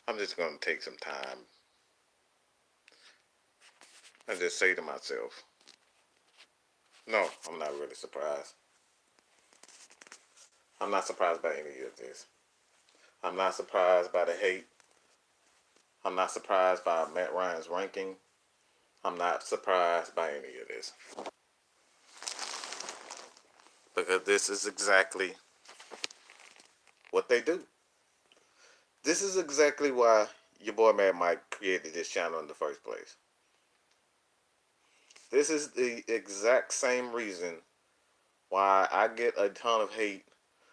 I'm just going to take some time and just say to myself, no, I'm not really surprised. I'm not surprised by any of this. I'm not surprised by the hate. I'm not surprised by Matt Ryan's ranking. I'm not surprised by any of this. Because this is exactly what they do. This is exactly why your boy Mad Mike created this channel in the first place. This is the exact same reason why I get a ton of hate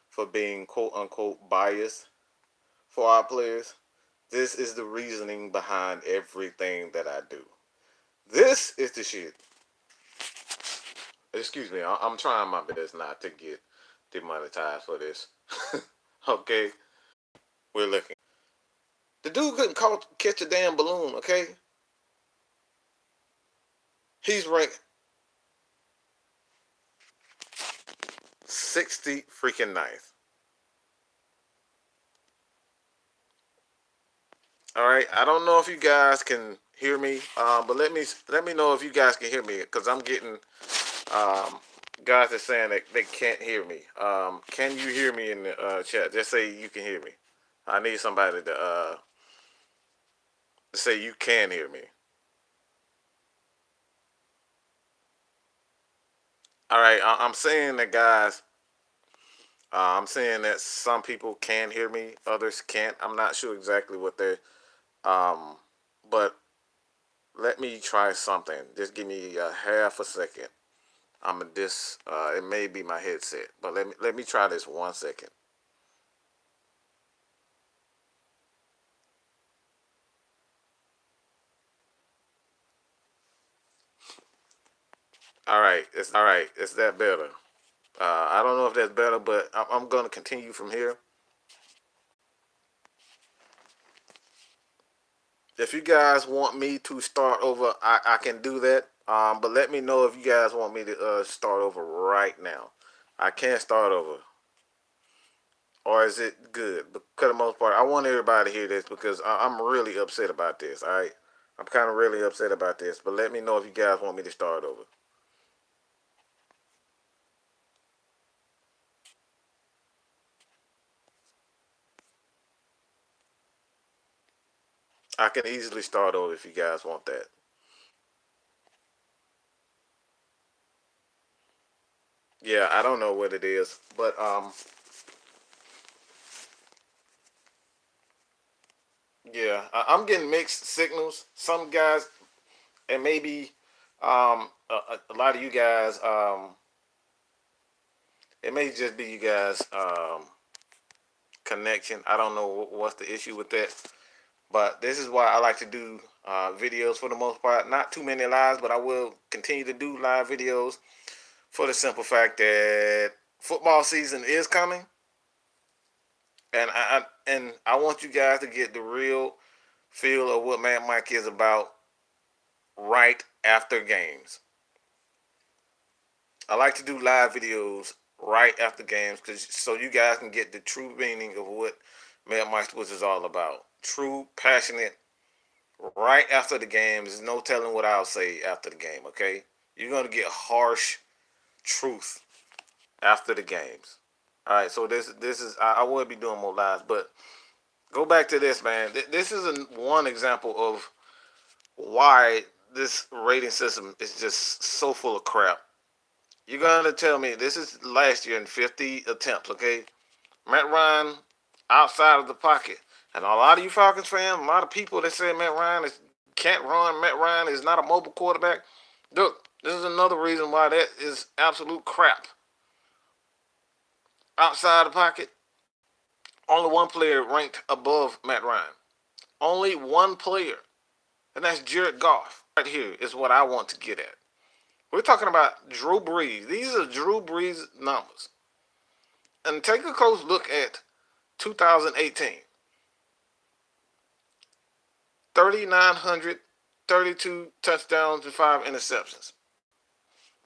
for being quote unquote biased for our players. This is the reasoning behind everything that I do. This is the shit. Excuse me, I'm trying my best not to get demonetized for this. Okay? We're looking. The dude couldn't catch a damn balloon, okay? He's ranked 60 freaking ninth. All right, I don't know if you guys can hear me, but let me know if you guys can hear me, because I'm getting guys are saying that they can't hear me. Can you hear me in the chat? Just say you can hear me. I need somebody to say you can hear me. All right, I'm saying that, guys. I'm saying that some people can hear me, others can't. I'm not sure exactly what they're. But let me try something. Just give me a half a second. I'm at this. It may be my headset, but let me try this 1 second. All right, it's that better. I don't know if that's better, but I'm going to continue from here. If you guys want me to start over, I can do that. But let me know if you guys want me to start over right now. I can't start over. Or is it good? But for the most part, I want everybody to hear this because I'm really upset about this. All right, I'm kind of really upset about this. But let me know if you guys want me to start over. I can easily start over if you guys want that. Yeah, I don't know what it is, but yeah, I'm getting mixed signals. Some guys, and maybe a lot of you guys, it may just be you guys connection. I don't know what's the issue with that, but this is why I like to do videos for the most part. Not too many lives, but I will continue to do live videos for the simple fact that football season is coming, and I want you guys to get the real feel of what Mad Mike is about right after games. I like to do live videos right after games because so you guys can get the true meaning of what Mad Mike Sports is all about. True, passionate. Right after the game, there's no telling what I'll say after the game. Okay, you're gonna get harsh truth after the games. All right, so this is I will be doing more lives, but go back to this, man. This is one example of why this rating system is just so full of crap. You're gonna tell me this is last year in 50 attempts, okay? Matt Ryan outside of the pocket, and a lot of you Falcons fans, a lot of people that say Matt Ryan can't run. Matt Ryan is not a mobile quarterback. Look, this is another reason why that is absolute crap. Outside the pocket, only one player ranked above Matt Ryan. Only one player, and that's Jared Goff. Right here is what I want to get at. We're talking about Drew Brees. These are Drew Brees numbers. And take a close look at 2018. 3,932 touchdowns and 5 interceptions.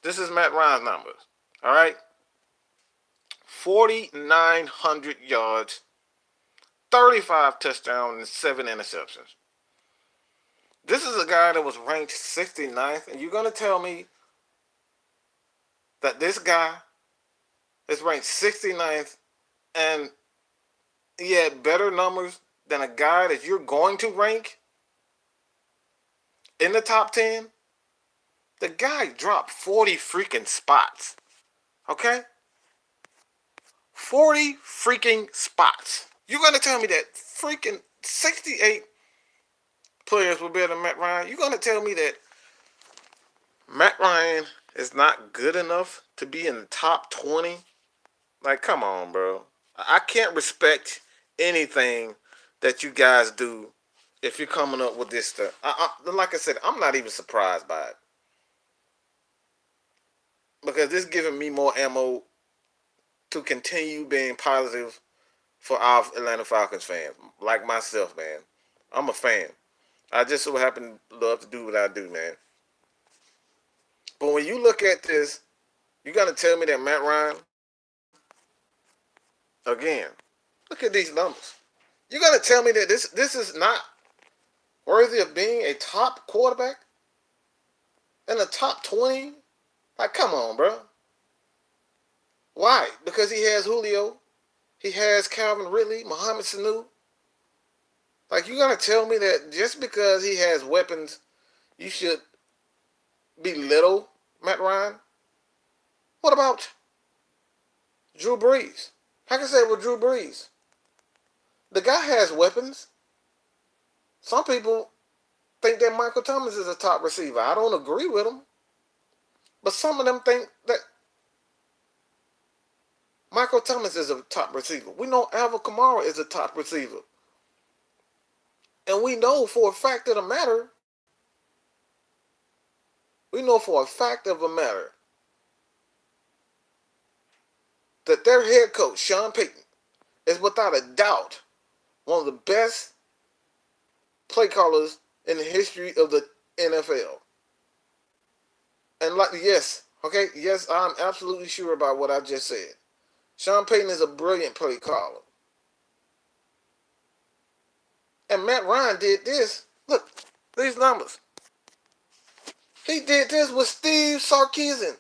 This is Matt Ryan's numbers. All right. 4,900 yards, 35 touchdowns and 7 interceptions. This is a guy that was ranked 69th, and you're going to tell me that this guy is ranked 69th and he had better numbers than a guy that you're going to rank in the top 10? The guy dropped 40 freaking spots. Okay? 40 freaking spots. You're going to tell me that freaking 68 players were better than Matt Ryan? You're going to tell me that Matt Ryan is not good enough to be in the top 20? Like, come on, bro. I can't respect anything that you guys do if you're coming up with this stuff. Like I said, I'm not even surprised by it. Because this is giving me more ammo to continue being positive for our Atlanta Falcons fans. Like myself, man. I'm a fan. I just so happen to love to do what I do, man. But when you look at this, you got to tell me that Matt Ryan, again, look at these numbers. You got to tell me that this is not worthy of being a top quarterback in the top 20? Like, come on, bro. Why? Because he has Julio. He has Calvin Ridley, Mohamed Sanu. Like, you got to tell me that just because he has weapons, you should belittle Matt Ryan? What about Drew Brees? Like I said with Drew Brees, the guy has weapons. Some people think that Michael Thomas is a top receiver. I don't agree with him. But some of them think that Michael Thomas is a top receiver. We know Alvin Kamara is a top receiver. And we know for a fact of the matter, that their head coach, Sean Payton, is without a doubt one of the best play callers in the history of the NFL. And yes, I'm absolutely sure about what I just said. Sean Payton is a brilliant play caller. And Matt Ryan did this. Look, these numbers. He did this with Steve Sarkisian.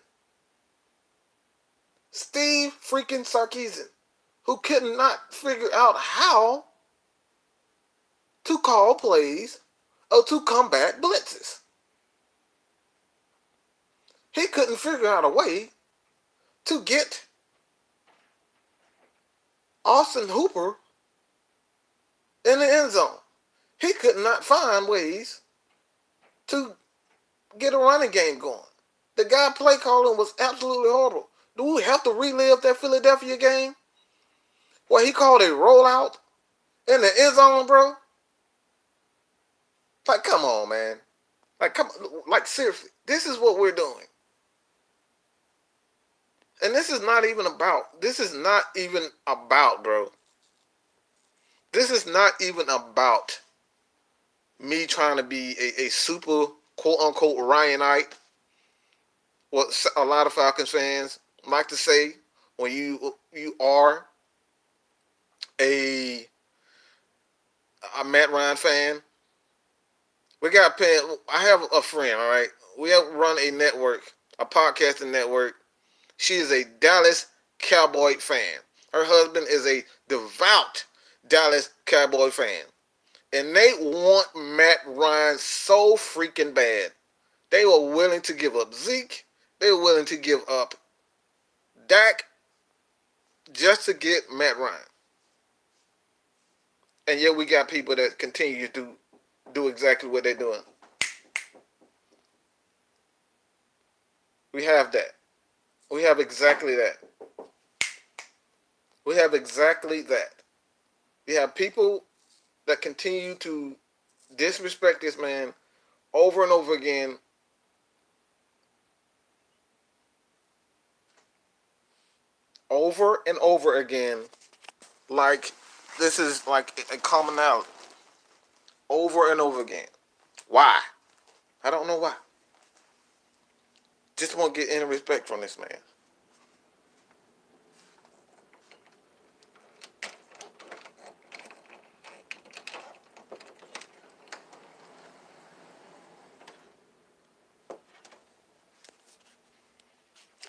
Steve freaking Sarkisian, who could not figure out how to call plays or to combat blitzes. He couldn't figure out a way to get Austin Hooper in the end zone. He could not find ways to get a running game going. The guy play calling was absolutely horrible. Do we have to relive that Philadelphia game where he called a rollout in the end zone, bro? Like, come on, man. Like seriously, this is what we're doing. And this is not even about, bro. This is not even about me trying to be a super quote-unquote Ryanite. What a lot of Falcons fans like to say when you are a Matt Ryan fan. I have a friend, all right? We have run a network, a podcasting network. She is a Dallas Cowboy fan. Her husband is a devout Dallas Cowboy fan. And they want Matt Ryan so freaking bad. They were willing to give up Zeke. They were willing to give up Dak just to get Matt Ryan. And yet we got people that continue to do exactly what they're doing. We have that. We have exactly that. We have exactly that. We have people that continue to disrespect this man over and over again. Over and over again. Like this is like a commonality. Over and over again. Why? I don't know why. Just won't get any respect from this man.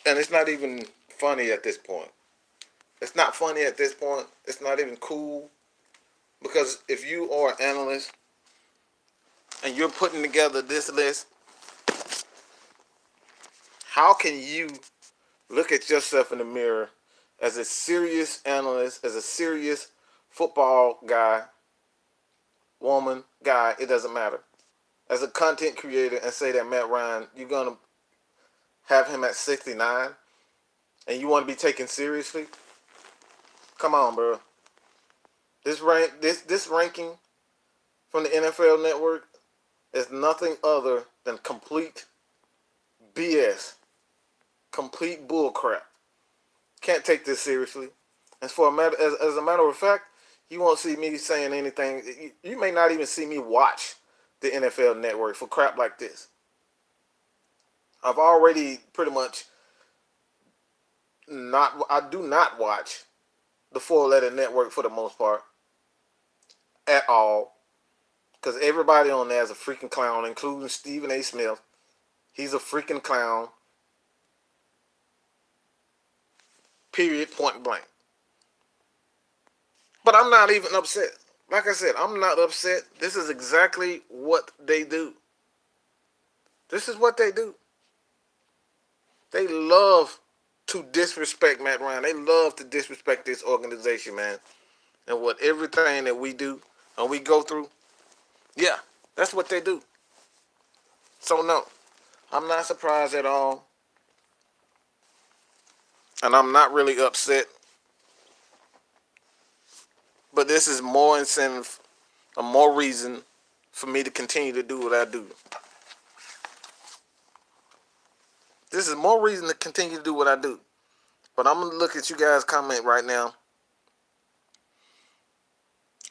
And it's not even funny at this point. It's not funny at this point. It's not even cool. Because if you are an analyst and you're putting together this list, how can you look at yourself in the mirror as a serious analyst, as a serious football guy, woman, guy, it doesn't matter, as a content creator, and say that Matt Ryan, you're going to have him at 69 and you want to be taken seriously? Come on, bro. This ranking from the NFL Network is nothing other than complete BS, complete bullcrap. Can't take this seriously. As a matter of fact, you won't see me saying anything. You may not even see me watch the NFL Network for crap like this. I've already pretty much not. I do not watch the four-letter network for the most part at all, because everybody on there is a freaking clown, including Stephen A. Smith. He's a freaking clown. Period. Point blank. But I'm not even upset. Like I said, I'm not upset. This is exactly what they do. This is what they do. They love to disrespect Matt Ryan. They love to disrespect this organization, man. And what everything that we do and we go through, yeah, that's what they do. So no, I'm not surprised at all. And I'm not really upset. But this is more incentive or more reason for me to continue to do what I do. This is more reason to continue to do what I do. But I'm going to look at you guys' comment right now.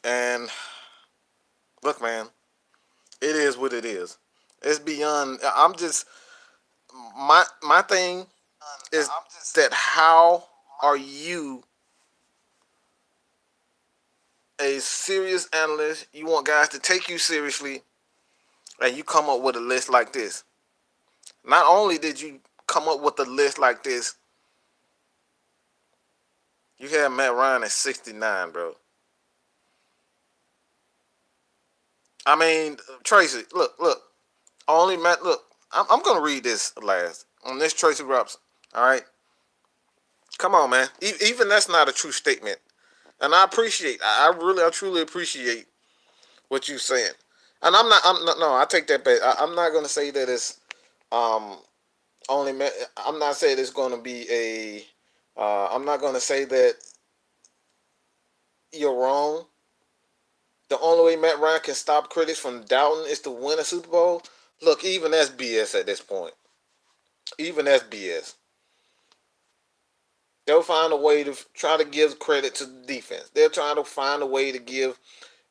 And look, man, it is what it is. It's beyond. My thing is that how are you a serious analyst? You want guys to take you seriously, and you come up with a list like this. Not only did you come up with a list like this, you had Matt Ryan at 69, bro. I mean, Tracy, look. Only Matt, look. I'm going to read this last. On this Tracy Robinson, all right? Come on, man. Even that's not a true statement. And I appreciate, I truly appreciate what you're saying. And no, I take that back. I'm not going to say that it's um, only, I'm not saying it's going to be I'm not going to say that you're wrong. The only way Matt Ryan can stop critics from doubting is to win a Super Bowl. Look, even that's BS at this point. Even that's BS. They'll find a way to try to give credit to the defense. They're trying to find a way to give,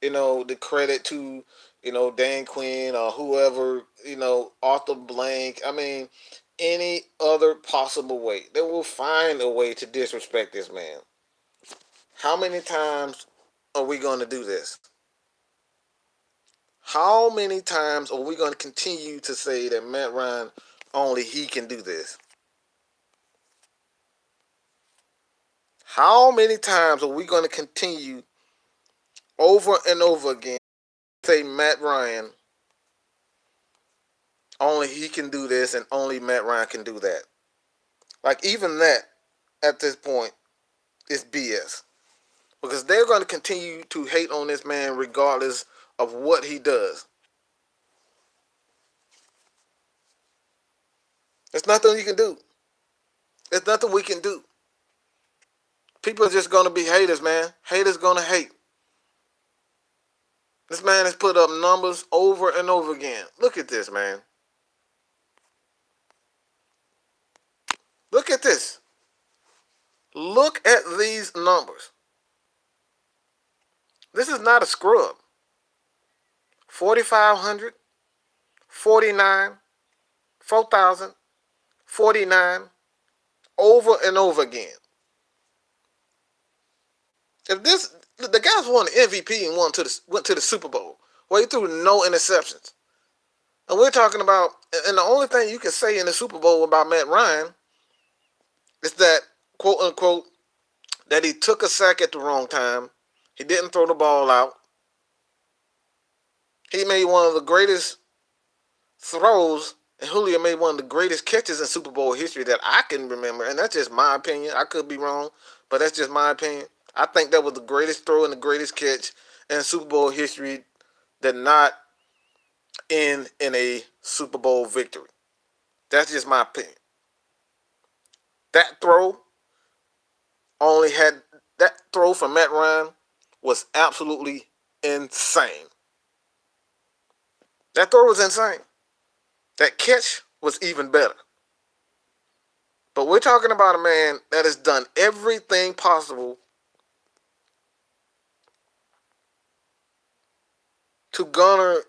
the credit to, Dan Quinn or whoever, Arthur Blank. I mean, any other possible way. They will find a way to disrespect this man. How many times are we going to do this? How many times are we going to continue to say that Matt Ryan, only he can do this? How many times are we going to continue over and over again to say Matt Ryan, only he can do this and only Matt Ryan can do that? Like, even that, at this point, is BS. Because they're going to continue to hate on this man regardless of what he does. There's nothing you can do. There's nothing we can do. People are just going to be haters, man. Haters going to hate. This man has put up numbers over and over again. Look at this, man. Look at this. Look at these numbers. This is not a scrub. 4,500, 49, 4,000, 49, over and over again. If the guys won the MVP and went to the Super Bowl, where he threw no interceptions. And we're talking about, and the only thing you can say in the Super Bowl about Matt Ryan It's that quote unquote that he took a sack at the wrong time. He didn't throw the ball out. He made one of the greatest throws, and Julio made one of the greatest catches in Super Bowl history that I can remember. And that's just my opinion. I could be wrong, but that's just my opinion. I think that was the greatest throw and the greatest catch in Super Bowl history that not end in a Super Bowl victory. That's just my opinion. That throw only had that throw from Matt Ryan was absolutely insane. That throw was insane. That catch was even better. But we're talking about a man that has done everything possible to garner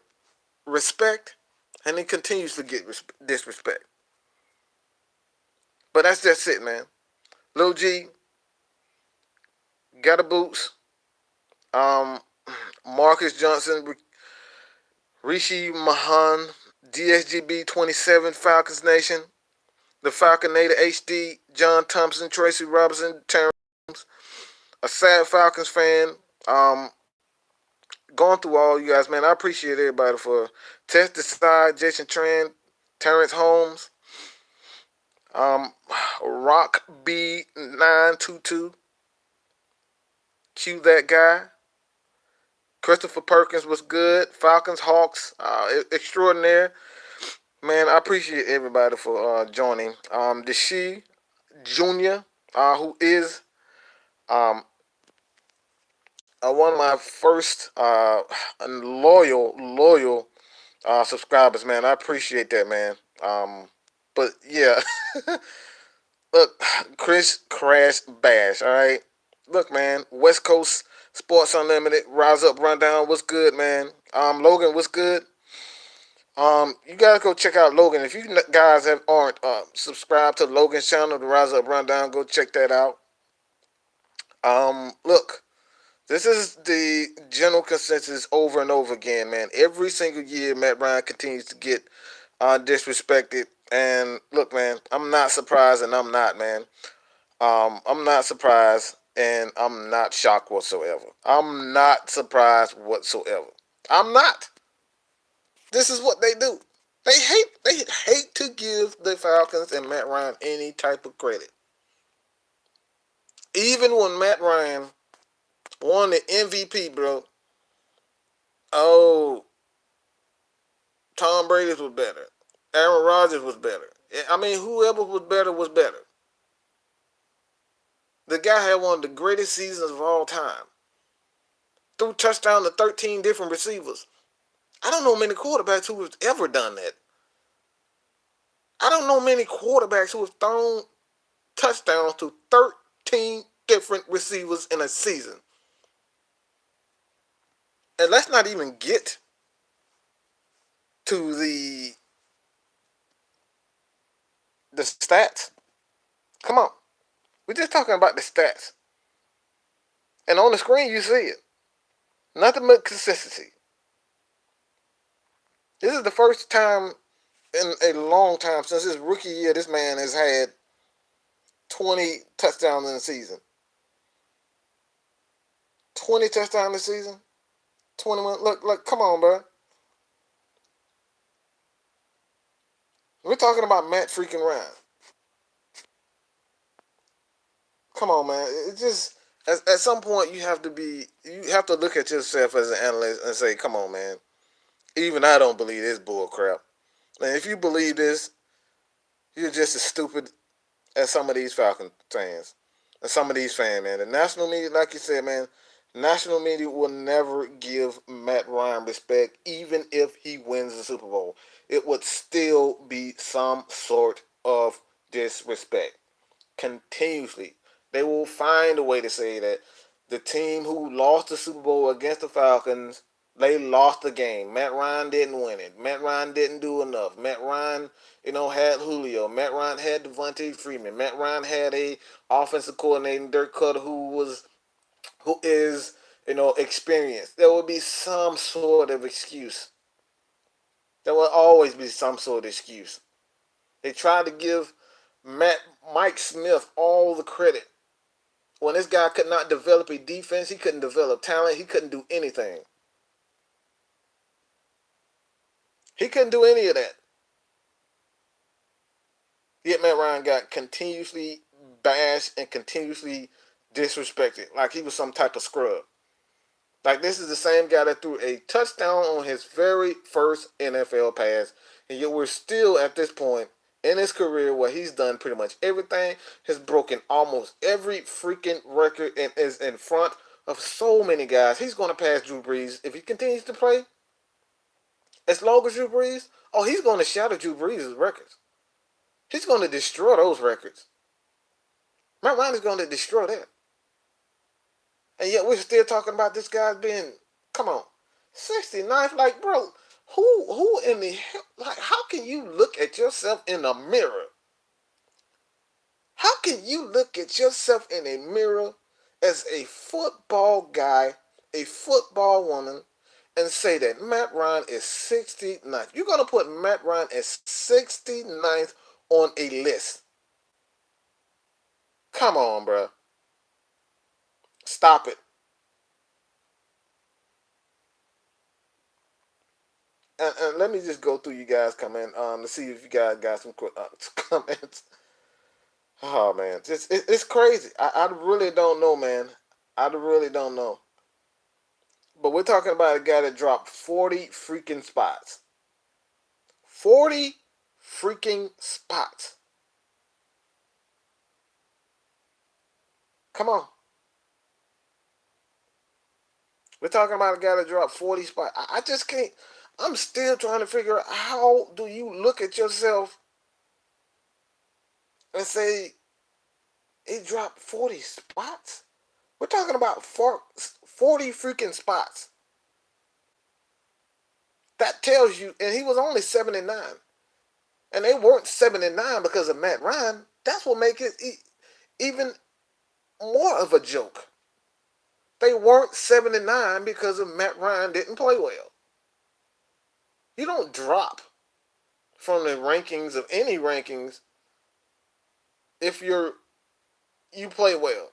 respect, and he continues to get disrespect. But that's just it, man. Lil G, got the boots. Um, Marcus Johnson, Rishi Mahan, DSGB 27, Falcons Nation, the Falconator HD, John Thompson, Tracy Robinson, Terrence, a sad Falcons fan. Going through all you guys, man. I appreciate everybody for Test Decide, Jason Trent, Terrence Holmes, Rock B922, Q that guy. Christopher Perkins was good. Falcons, Hawks, extraordinaire. Man, I appreciate everybody for joining. Deshe Jr., who is um, one of my first loyal subscribers, man. I appreciate that, man. But yeah, look, Chris Crash Bash. All right, look, man. West Coast Sports Unlimited, Rise Up Rundown. What's good, man? Logan, what's good? You gotta go check out Logan. If you guys aren't subscribed to Logan's channel, the Rise Up Rundown, go check that out. Look, this is the general consensus over and over again, man. Every single year, Matt Ryan continues to get disrespected. And look, man, I'm not surprised, and I'm not, man. I'm not surprised, and I'm not shocked whatsoever. I'm not surprised whatsoever. I'm not. This is what they do. They hate to give the Falcons and Matt Ryan any type of credit. Even when Matt Ryan won the MVP, bro. Oh, Tom Brady was better. Aaron Rodgers was better. I mean, whoever was better was better. The guy had one of the greatest seasons of all time. Threw touchdown to 13 different receivers. I don't know many quarterbacks who have ever done that. I don't know many quarterbacks who have thrown touchdowns to 13 different receivers in a season. And let's not even get to the stats. Come on. We're just talking about the stats. And on the screen you see it. Nothing but consistency. This is the first time in a long time since his rookie year this man has had 20 touchdowns in the season. 20 touchdowns in the season? 21. Look, come on, bro. We're talking about Matt freaking Ryan. Come on, man. It just at some point you have to look at yourself as an analyst and say, come on, man. Even I don't believe this bull crap. And if you believe this, you're just as stupid as some of these Falcon fans and some of these fans, man. The national media, like you said, man, national media will never give Matt Ryan respect, even if he wins the Super Bowl. It would still be some sort of disrespect. Continuously. They will find a way to say that the team who lost the Super Bowl against the Falcons, they lost the game. Matt Ryan didn't win it. Matt Ryan didn't do enough. Matt Ryan, had Julio. Matt Ryan had Devontae Freeman. Matt Ryan had a offensive coordinator, Dirk Cutter, who is, experienced. There will be some sort of excuse. There will always be some sort of excuse. They tried to give Matt Mike Smith all the credit. When this guy could not develop a defense, he couldn't develop talent, he couldn't do anything. He couldn't do any of that. Yet Matt Ryan got continuously bashed and continuously disrespected like he was some type of scrub. Like this is the same guy that threw a touchdown on his very first NFL pass, and yet we're still at this point in his career where he's done pretty much everything, has broken almost every freaking record, and is in front of so many guys. He's going to pass Drew Brees if he continues to play. As long as Drew Brees, oh, he's going to shatter Drew Brees' records. He's going to destroy those records. Matt Ryan is going to destroy that. And yet we're still talking about this guy being, come on, 69th. Like, bro, who in the hell, like, how can you look at yourself in a mirror? How can you look at yourself in a mirror as a football guy, a football woman, and say that Matt Ryan is 69th? You're going to put Matt Ryan as 69th on a list. Come on, bro. Stop it. And let me just go through you guys comment to see if you guys got some comments. Oh man, it's crazy. I really don't know, man. I really don't know. But we're talking about a guy that dropped 40 freaking spots. 40 freaking spots. Come on. We're talking about a guy that dropped 40 spots. I just can't. I'm still trying to figure out how do you look at yourself and say he dropped 40 spots? We're talking about 40 freaking spots. That tells you, and he was only 79. And they weren't 79 because of Matt Ryan. That's what makes it even more of a joke. They weren't 79 because of Matt Ryan didn't play well. You don't drop from the rankings of any rankings if you play well.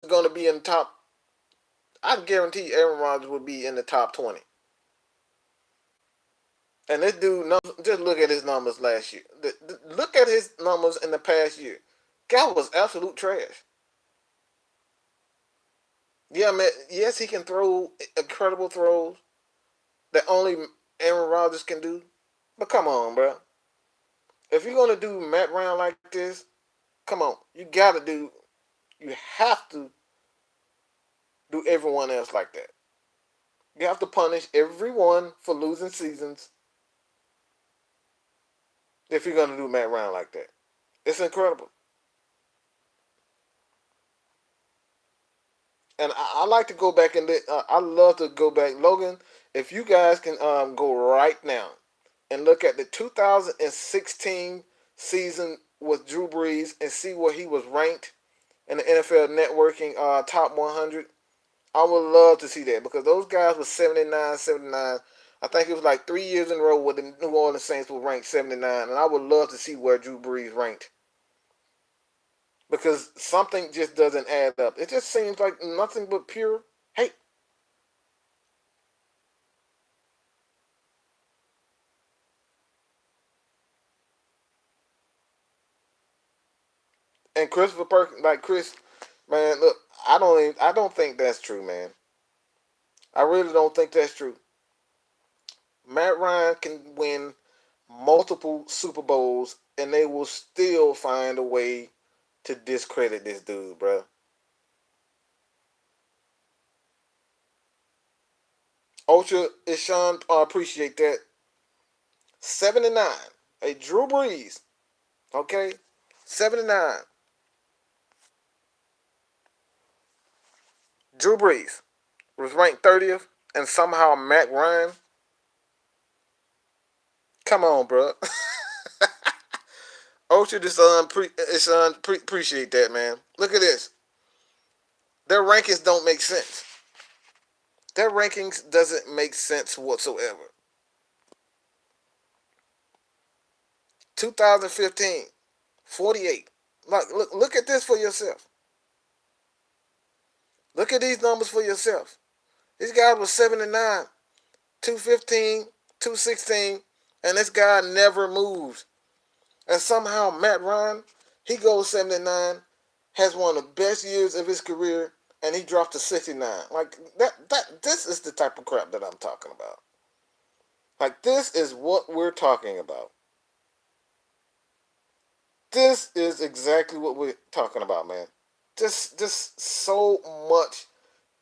It's going to be in the top. I guarantee Aaron Rodgers would be in the top 20. And this dude, just look at his numbers last year. Look at his numbers in the past year. Guy was absolute trash. Yeah, man. Yes, he can throw incredible throws that only Aaron Rodgers can do. But come on, bro. If you're gonna do Matt Ryan like this, come on. You have to do everyone else like that. You have to punish everyone for losing seasons if you're gonna do Matt Ryan like that. It's incredible. And I like to go back and I love to go back, Logan. If you guys can go right now and look at the 2016 season with Drew Brees and see where he was ranked in the NFL networking top 100, I would love to see that because those guys were 79, 79. I think it was like 3 years in a row where the New Orleans Saints were ranked 79, and I would love to see where Drew Brees ranked because something just doesn't add up. It just seems like nothing but pure hate. And Christopher Perkins, like Chris, man, look, I don't think that's true, man. I really don't think that's true. Matt Ryan can win multiple Super Bowls, and they will still find a way to discredit this dude, bro. Ultra Ishan, appreciate that. 79. A Drew Brees, okay? 79. Drew Brees was ranked 30th, and somehow Matt Ryan. Come on, bro. Ultra appreciate that, man. Look at this. Their rankings don't make sense. Their rankings doesn't make sense whatsoever. 2015. 48. Like, look at this for yourself. Look at these numbers for yourself. This guy was 79, 215, 216, and this guy never moves. And somehow Matt Ryan, he goes 79, has one of the best years of his career, and he dropped to 69. Like this is the type of crap that I'm talking about. Like, this is what we're talking about. This is exactly what we're talking about, man. Just so much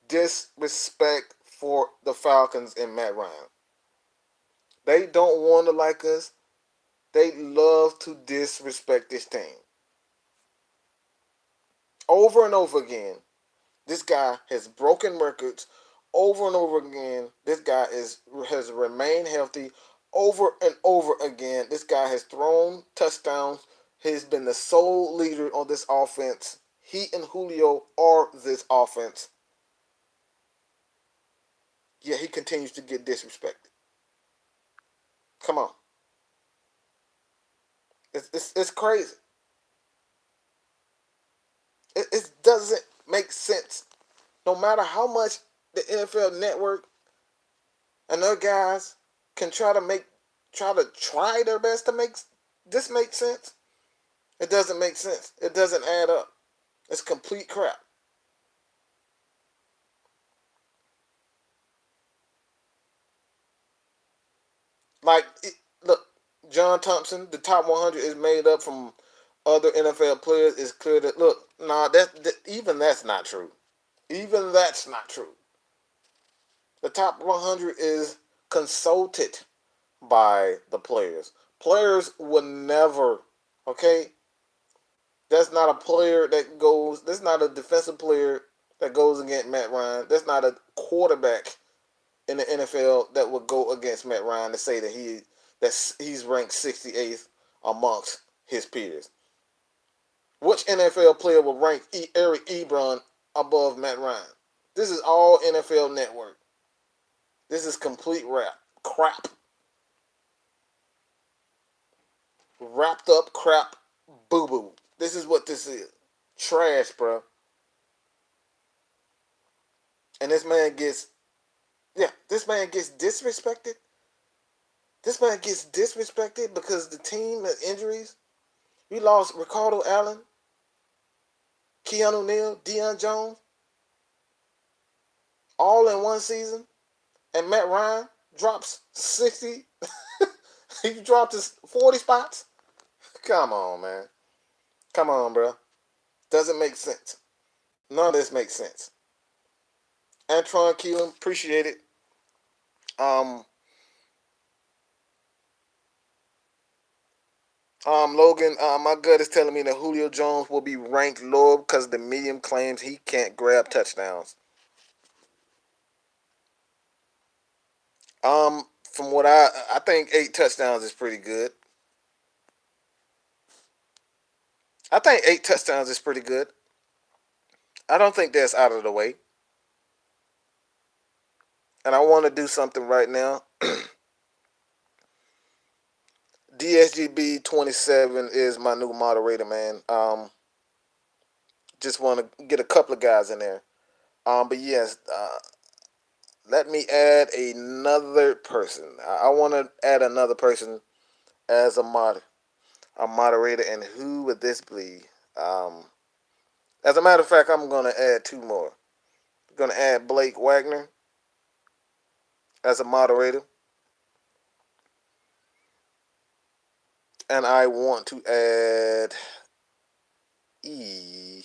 disrespect for the Falcons and Matt Ryan. They don't want to like us. They love to disrespect this team. Over and over again, this guy has broken records. Over and over again, this guy has remained healthy. Over and over again, this guy has thrown touchdowns. He's been the sole leader on this offense. He and Julio are this offense. Yet he continues to get disrespected. Come on. It's crazy. It doesn't make sense. No matter how much the NFL Network and other guys can try their best to make this make sense, it doesn't make sense. It doesn't add up. It's complete crap. Like, look, John Thompson, the top 100 is made up from other NFL players. It's clear that, look, nah, even that's not true. Even that's not true. The top 100 is consulted by the players. Players would never, okay? That's not a player that goes, that's not a defensive player that goes against Matt Ryan. That's not a quarterback in the NFL that would go against Matt Ryan to say that he's ranked 68th amongst his peers. Which NFL player will rank Eric Ebron above Matt Ryan? This is all NFL Network. This is complete crap. Wrapped up crap, boo boo. This is what this is. Trash, bro. And this man gets disrespected. This man gets disrespected because the team has injuries. We lost Ricardo Allen, Keanu Neal, Deion Jones, all in one season. And Matt Ryan drops 60. He dropped his 40 spots. Come on, man. Come on, bro. Doesn't make sense. None of this makes sense. Antron Keelan, appreciate it. Um, Logan, my gut is telling me that Julio Jones will be ranked lower because the medium claims he can't grab touchdowns. From what I think 8 touchdowns is pretty good. I think 8 touchdowns is pretty good. I don't think that's out of the way. And I want to do something right now. DSGB27 is my new moderator, man. Just want to get a couple of guys in there. But yes, let me add another person. I want to add another person as a moderator, and who would this be? As a matter of fact, I'm gonna add two more. I'm gonna add Blake Wagner as a moderator, and I want to add E.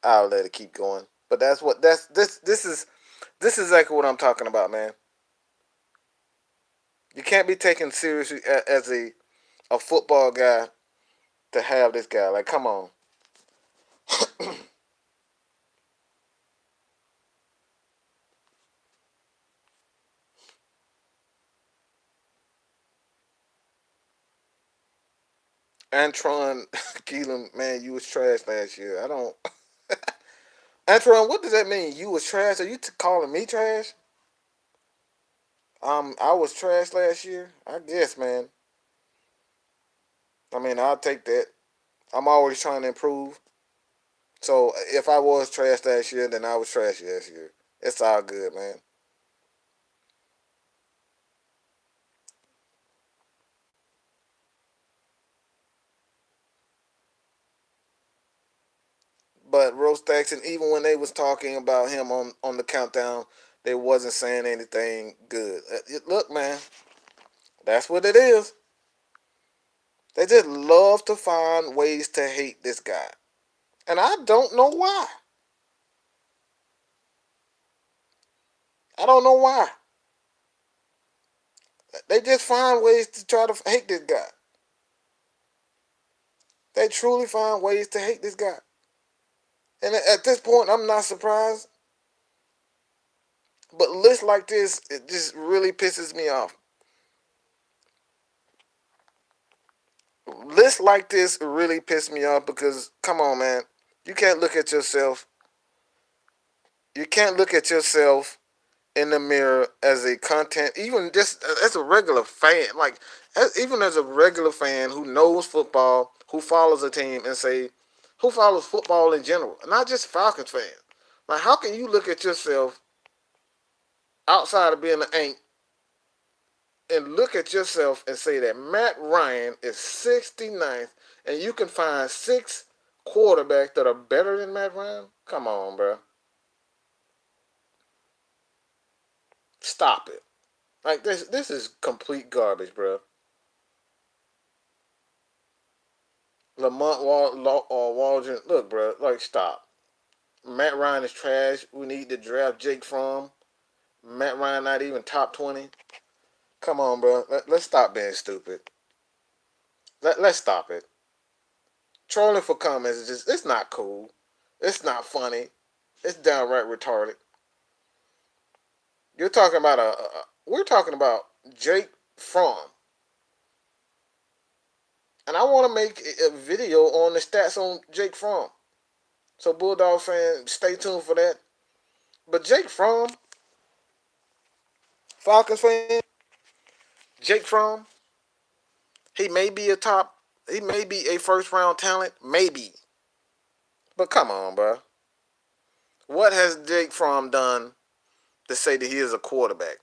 I'll let it keep going. But that's what that's this is exactly what I'm talking about, man. You can't be taken seriously as a football guy to have this guy. Like, come on. Antron Keelan, man, you was trash last year. I don't. Antron, what does that mean? You was trash? Are you calling me trash? I was trash last year. I guess, man. I mean, I'll take that. I'm always trying to improve. So if I was trash last year, then I was trash last year. It's all good, man. But Rose Jackson, even when they was talking about him on the countdown, they wasn't saying anything good. Look, man, that's what it is. They just love to find ways to hate this guy, and I don't know why. I don't know why. They just find ways to try to hate this guy. They truly find ways to hate this guy. And at this point, I'm not surprised. But lists like this, it just really pisses me off. Lists like this really piss me off because, come on, man. You can't look at yourself. You can't look at yourself in the mirror as a content, even just as a regular fan, like even as a regular fan who knows football, who follows a team, and say, who follows football in general, not just Falcons fans. Like, how can you look at yourself outside of being an ain't and look at yourself and say that Matt Ryan is 69th and you can find six quarterbacks that are better than Matt Ryan? Come on, bro. Stop it. Like, this is complete garbage, bro. Lamont Waldron, look, bro, like, stop. Matt Ryan is trash. We need to draft Jake Fromm. Matt Ryan not even top 20. Come on, bro. Let's stop being stupid. Let's stop it. Trolling for comments is just, it's not cool. It's not funny. It's downright retarded. You're talking about we're talking about Jake Fromm. And I want to make a video on the stats on Jake Fromm. So Bulldog fans, stay tuned for that. But Jake Fromm, Falcons fan, Jake Fromm, he may be he may be a first round talent, maybe. But come on, bro. What has Jake Fromm done to say that he is a quarterback?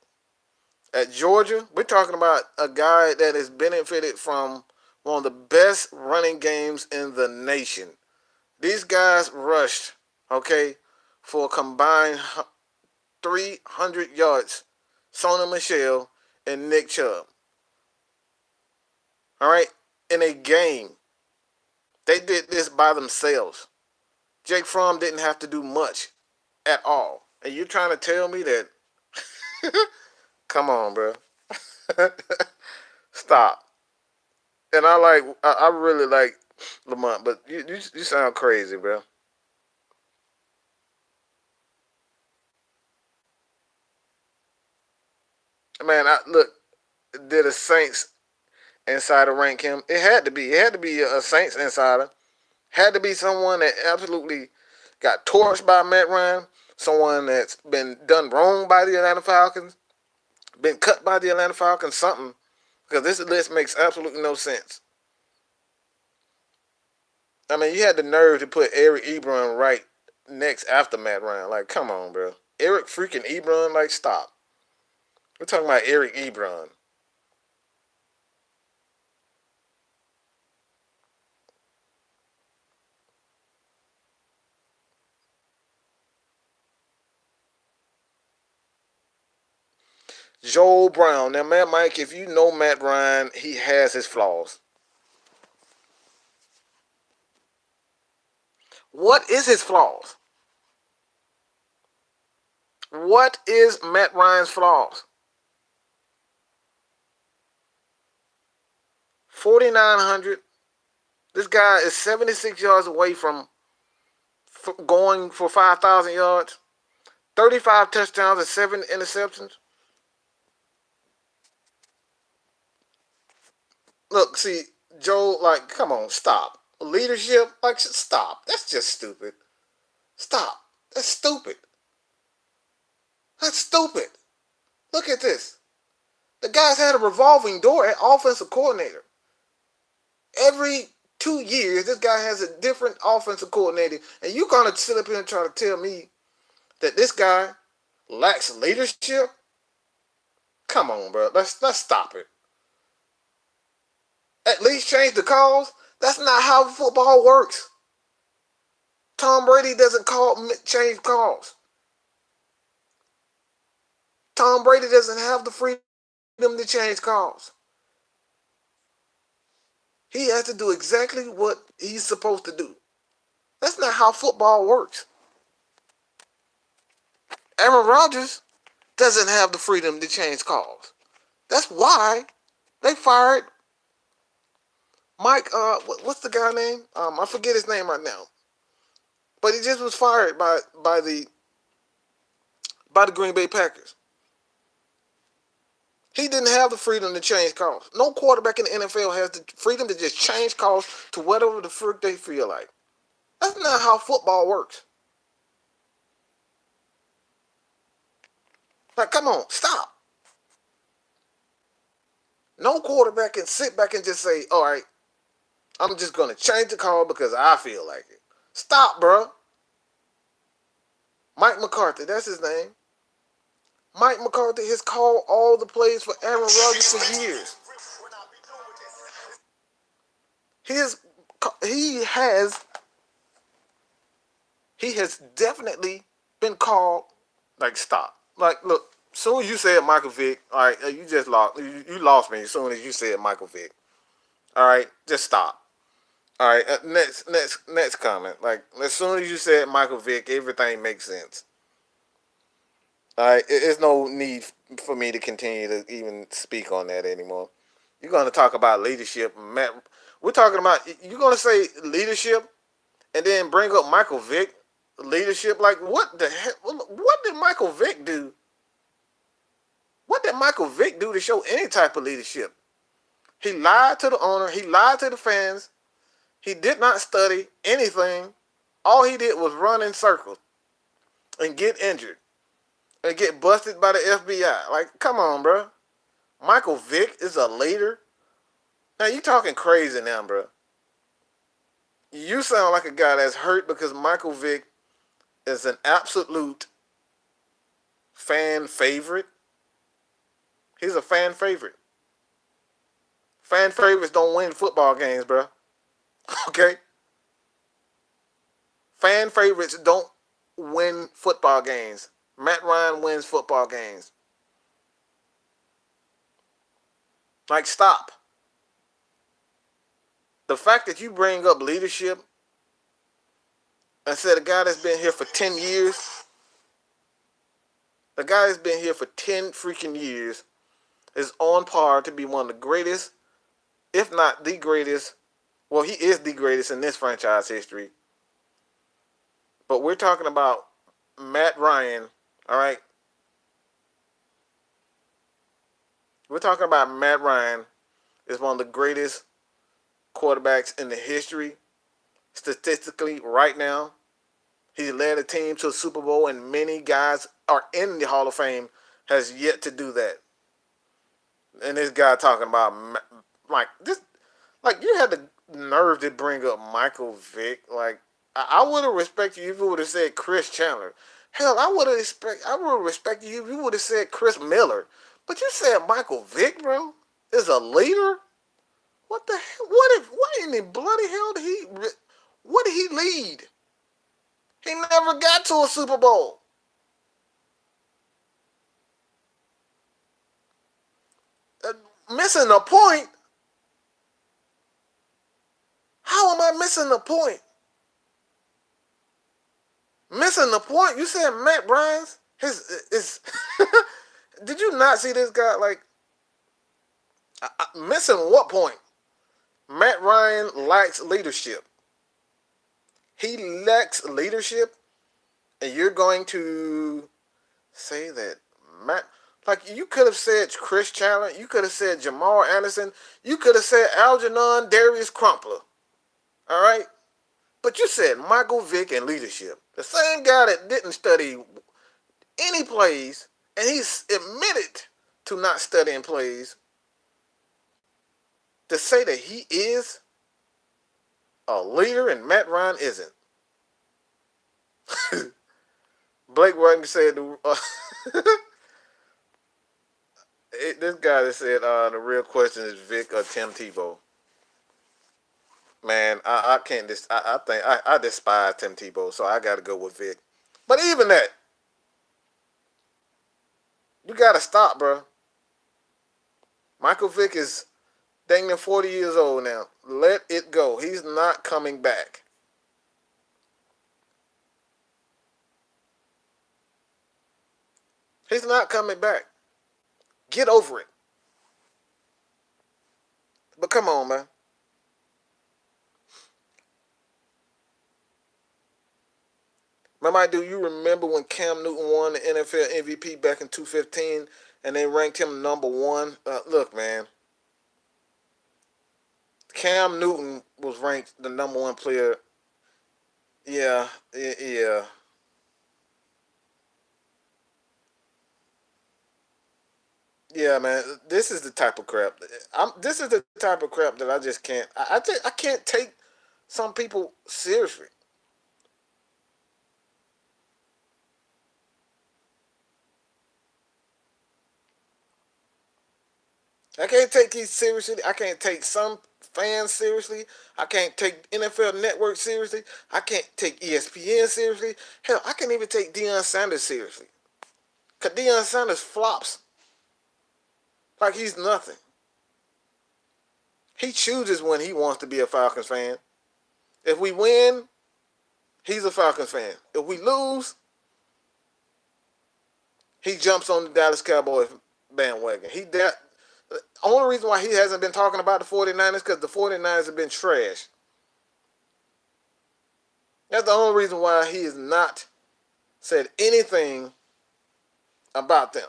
At Georgia, we're talking about a guy that has benefited from one of the best running games in the nation. These guys rushed, okay, for a combined 300 yards. Sony Michel and Nick Chubb. All right, in a game. They did this by themselves. Jake Fromm didn't have to do much at all. And you're trying to tell me that? Come on, bro. Stop. And I really like Lamont, but you sound crazy, bro. Man, look. Did the Saints insider rank him? It had to be. It had to be a Saints insider. Had to be someone that absolutely got torched by Matt Ryan. Someone that's been done wrong by the Atlanta Falcons. Been cut by the Atlanta Falcons. Something. Because this list makes absolutely no sense. I mean, you had the nerve to put Eric Ebron right next after Matt Ryan. Like, come on, bro. Eric freaking Ebron, like, stop. We're talking about Eric Ebron. Joel Brown. Now, man, Mike, if you know Matt Ryan, he has his flaws. What is his flaws? What is Matt Ryan's flaws? 4,900. This guy is 76 yards away from going for 5,000 yards, 35 touchdowns and 7 interceptions. Look, see, Joe, like, come on, stop. Leadership, like, stop. That's just stupid. Stop. That's stupid. That's stupid. Look at this. The guy's had a revolving door at offensive coordinator. Every 2 years, this guy has a different offensive coordinator, and you gonna sit up here and try to tell me that this guy lacks leadership? Come on, bro. Let's stop it. At least change the calls. That's not how football works. Tom Brady doesn't change calls. Tom Brady doesn't have the freedom to change calls. He has to do exactly what he's supposed to do. That's not how football works. Aaron Rodgers doesn't have the freedom to change calls. That's why they fired Mike. What's the guy name? I forget his name right now. But he just was fired by the Green Bay Packers. He didn't have the freedom to change calls. No quarterback in the NFL has the freedom to just change calls to whatever the frick they feel like. That's not how football works. Like, come on, stop. No quarterback can sit back and just say, all right, I'm just going to change the call because I feel like it. Stop, bro. Mike McCarthy, that's his name. Mike McCarthy has called all the plays for Aaron Rodgers for years. He has definitely been called. Like, stop. Like, look, as soon as you said Michael Vick, all right, you just lost. You lost me as soon as you said Michael Vick. All right, just stop. All right, next comment. Like, as soon as you said Michael Vick, everything makes sense. All right, there's no need for me to continue to even speak on that anymore. You're going to talk about leadership, Matt. We're talking about, you're going to say leadership and then bring up Michael Vick leadership. Like, what the heck? What did Michael Vick do? What did Michael Vick do to show any type of leadership? He lied to the owner. He lied to the fans. He did not study anything. All he did was run in circles and get injured and get busted by the FBI. Like, come on, bro. Michael Vick is a leader. Now, you talking crazy now, bro. You sound like a guy that's hurt because Michael Vick is an absolute fan favorite. He's a fan favorite. Fan favorites don't win football games, bro. Okay? Fan favorites don't win football games. Matt Ryan wins football games. Like, stop. The fact that you bring up leadership and said a guy that's been here for 10 years, the guy that's been here for 10 freaking years is on par to be one of the greatest, if not the greatest. Well, he is the greatest in this franchise history. But we're talking about Matt Ryan, all right? We're talking about Matt Ryan is one of the greatest quarterbacks in the history, statistically, right now. He led a team to a Super Bowl, and many guys are in the Hall of Fame has yet to do that. And this guy talking about, like, this, like, you had the nerve to bring up Michael Vick. Like, I would have respected you if you would have said Chris Chandler. Hell, I would have respected you if you would have said Chris Miller. But you said Michael Vick, bro, is a leader? What the hell? What in the bloody hell what did he lead? He never got to a Super Bowl. Missing the point? How am I missing the point? Missing the point? You said Matt Ryan's his did you not see this guy? Like, missing what point? Matt Ryan lacks leadership. He lacks leadership, and you're going to say that Matt, like, you could have said Chris Chandler, you could have said Jamal Anderson, you could have said Algernon Darius Crumpler. All right? But you said Michael Vick and leadership. The same guy that didn't study any plays, and he's admitted to not studying plays, to say that he is a leader and Matt Ryan isn't. Blake Whiting said this guy that said the real question is Vick or Tim Tebow. Man, I can't. I think I despise Tim Tebow, so I got to go with Vick. But even that, you got to stop, bro. Michael Vick is dang near 40 years old now. Let it go. He's not coming back. He's not coming back. Get over it. But come on, man. Do you remember when Cam Newton won the NFL MVP back in 2015 and they ranked him number one? Look, man. Cam Newton was ranked the number one player. Yeah, yeah. Yeah, man. This is the type of crap. This is the type of crap that I just can't. I can't take some people seriously. I can't take these seriously. I can't take some fans seriously. I can't take NFL Network seriously. I can't take ESPN seriously. Hell, I can't even take Deion Sanders seriously. Cause Deion Sanders flops like he's nothing. He chooses when he wants to be a Falcons fan. If we win, he's a Falcons fan. If we lose, he jumps on the Dallas Cowboys bandwagon. The only reason why he hasn't been talking about the 49ers because the 49ers have been trash. That's the only reason why he has not said anything about them.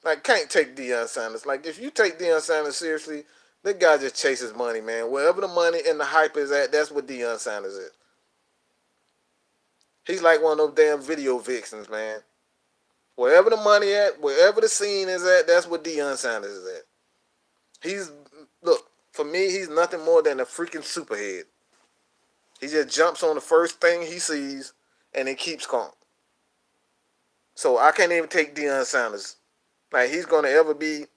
Like, can't take Deion Sanders. Like, if you take Deion Sanders seriously, that guy just chases money, man. Wherever the money and the hype is at, that's what Deion Sanders is. He's like one of those damn video vixens, man. Wherever the money at, wherever the scene is at, that's what Deion Sanders is at. He's look for me. He's nothing more than a freaking superhead. He just jumps on the first thing he sees and it keeps calm. So I can't even take Deion Sanders. Like he's forever gonna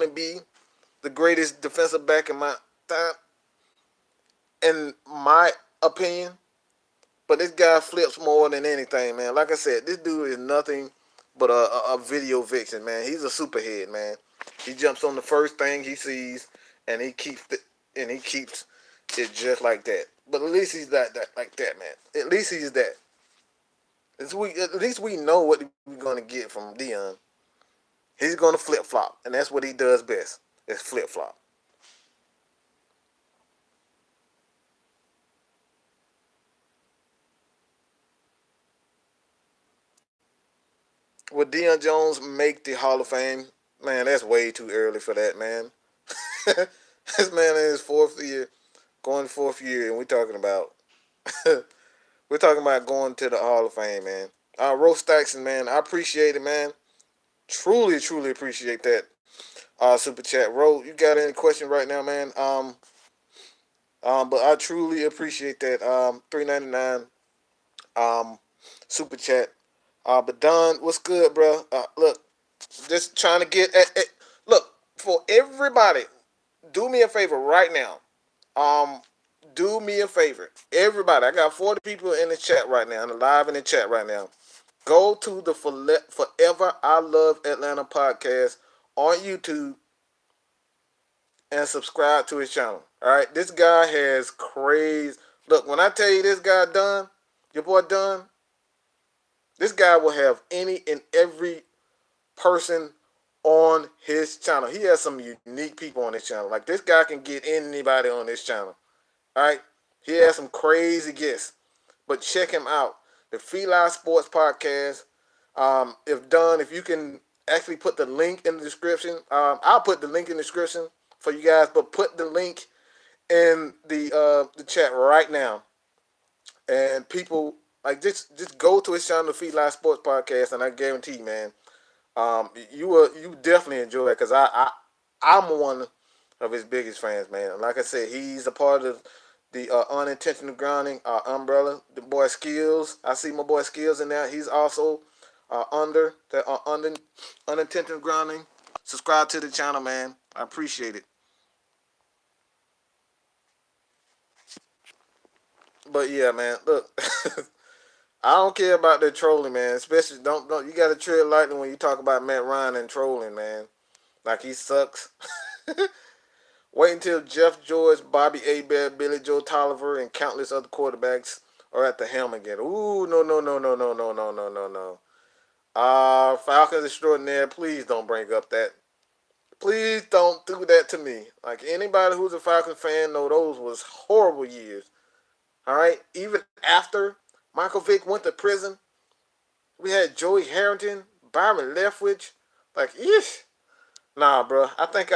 be the greatest defensive back in my time, in my opinion. But this guy flips more than anything, man. Like I said, this dude is nothing but a video vixen, man. He's a superhead, man. He jumps on the first thing he sees, and he keeps it just like that. But at least he's that like that, man. At least he's that. At least we know what we're gonna get from Dion. He's gonna flip flop, and that's what he does best. Is flip flop. Would Deion Jones make the Hall of Fame? Man, that's way too early for that, man. This man in his fourth year, going fourth year, and we're talking about going to the Hall of Fame, man. Roast Stackson, man, I appreciate it, man. Truly, truly appreciate that. Super chat, Ro. You got any question right now, man? But I truly appreciate that. 3.99. Um, super chat. But Don, what's good, bro? Look, just trying to look for everybody. Do me a favor right now. Um, do me a favor, everybody. I got 40 people in the chat right now, and live in the chat right now. Go to the Forever I Love Atlanta podcast on YouTube and subscribe to his channel. All right, this guy has crazy. Look, when I tell you this guy done, your boy done, this guy will have any and every person on his channel. He has some unique people on his channel. Like this guy can get anybody on this channel. All right, he has some crazy guests, but check him out. The Feli Sports Podcast. If you can actually put the link in the description, I'll put the link in the description for you guys. But put the link in the chat right now, and people like just go to his channel, the Feli Sports Podcast, and I guarantee, man, you definitely enjoy it because I'm one of his biggest fans, man. Like I said, he's a part of the unintentional grounding umbrella. The boy Skills, I see my boy Skills in there. He's also under the unintentional grounding. Subscribe to the channel, man. I appreciate it. But yeah, man, look, I don't care about the trolling, man. Especially don't you got to tread lightly when you talk about Matt Ryan and trolling, man. Like he sucks. Wait until Jeff George, Bobby Abel, Billy Joe Tolliver, and countless other quarterbacks are at the helm again. Ooh, no, no, no, no, no, no, no, no, no, no. Falcons extraordinaire. Please don't bring up that. Please don't do that to me. Like anybody who's a Falcons fan know those was horrible years. All right, even after Michael Vick went to prison, we had Joey Harrington, Byron Leftwich. Like, ish. Nah, bro. I think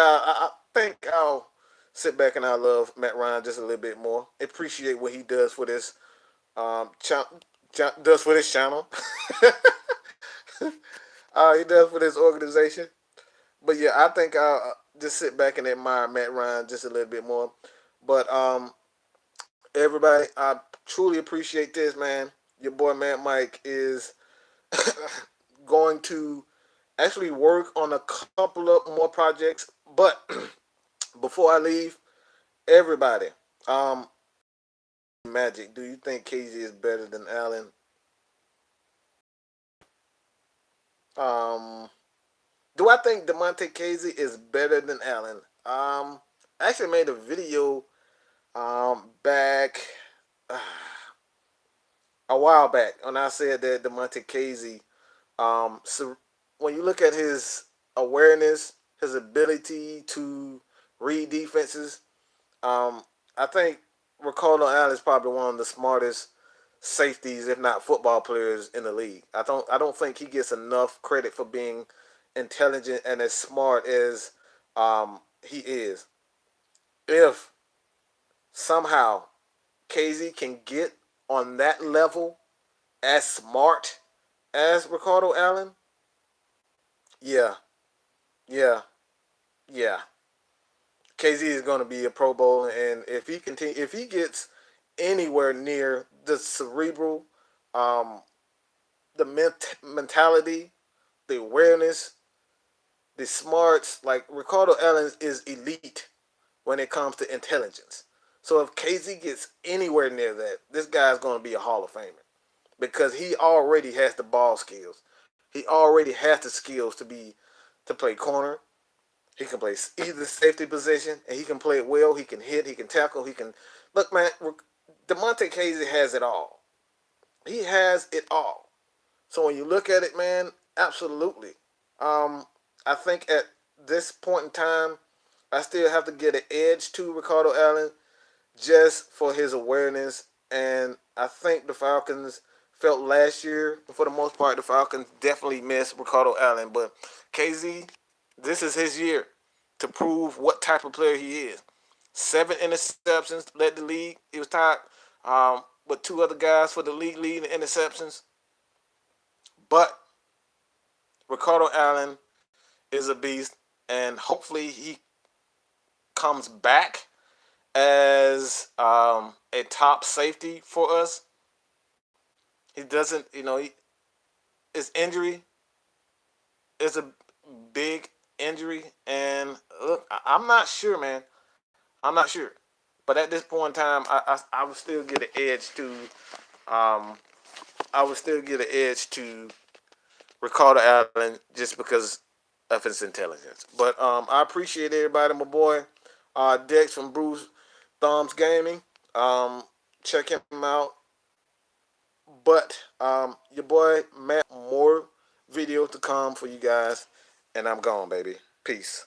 I'll sit back and I love Matt Ryan just a little bit more. Appreciate what he does for this does for this channel. He does for this organization. But yeah, I think I'll just sit back and admire Matt Ryan just a little bit more. But everybody, I truly appreciate this, man. Your boy Matt Mike is going to actually work on a couple of more projects. But before I leave, everybody, um, Magic, do you think KZ is better than Allen? Um, do I think Demonte Casey is better than Allen? I actually made a video back uh, a while back when I said that Demonte Casey, so when you look at his awareness, his ability to read defenses, um, I think Ricardo Allen is probably one of the smartest safeties, if not football players in the league. I don't think he gets enough credit for being intelligent and as smart as he is. If somehow KZ can get on that level as smart as Ricardo Allen, yeah, yeah, yeah. KZ is going to be a Pro Bowl, and if he gets anywhere near the cerebral, um, the mentality, the awareness, the smarts, like Ricardo Allen is elite when it comes to intelligence. So if KZ gets anywhere near that, this guy's going to be a Hall of Famer because he already has the ball skills. He already has the skills to play corner. He can play either safety position, and he can play it well. He can hit. He can tackle. He can look, man. Demonte Casey has it all. He has it all. So when you look at it, man, absolutely. Um, I think at this point in time, I still have to get an edge to Ricardo Allen just for his awareness. And I think the Falcons felt last year, for the most part, the Falcons definitely missed Ricardo Allen. But KZ, this is his year to prove what type of player he is. 7 interceptions, led the league. He was tied with two other guys for the league leading interceptions. But Ricardo Allen is a beast, and hopefully he comes back as a top safety for us. He doesn't, his injury is a big injury, and look, I'm not sure, man. I'm not sure, but at this point in time, I would still get an edge to um, I would still get an edge to Ricardo Allen just because of his intelligence. But I appreciate everybody, my boy. Dex from Bruce Thumbs Gaming. Check him out. But your boy Matt, more video to come for you guys, and I'm gone, baby. Peace.